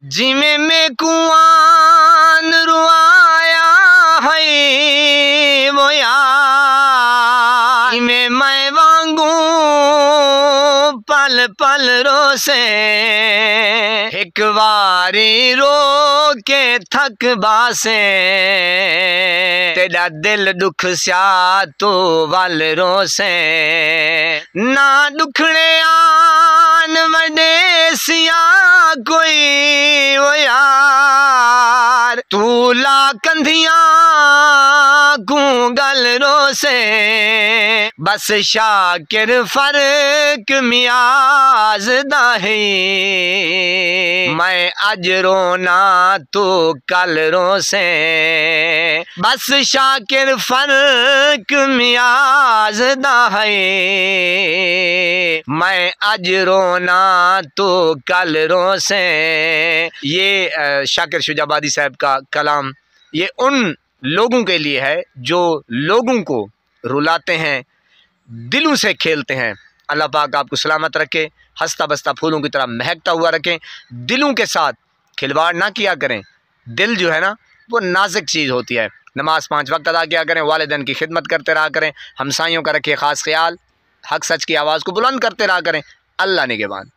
जिमें में कुआन रुआया है वो यार, जिमें मैं वांगू पल पल रोसे, एक बारी रो के थक बासे, तेरा दिल दुख स्या तो वल रोसे, ना दुखड़े आन वडे सिया कोई वो यार, तू ला कंधिया कू गल रोसे, बस शाकिर फर्क मियाज दा है, मैं अज रोना तू कल रोसे, बस शाकिर फर्क मियाज दा है, मैं अज रोना तो कल रोसे। ये शाकिर शुजाबादी साहब का कलाम ये उन लोगों के लिए है जो लोगों को रुलाते हैं, दिलों से खेलते हैं। अल्लाह पाक आपको सलामत रखे, हंसता बसता फूलों की तरह महकता हुआ रखें। दिलों के साथ खिलवाड़ ना किया करें। दिल जो है ना वो नाजुक चीज़ होती है। नमाज 5 वक्त अदा किया करें, वालिदैन की खिदमत करते रहा करें, हमसाइयों का रखिए ख़ास ख्याल, हक सच की आवाज़ को बुलंद करते रहा करें। अल्लाह निगहबान।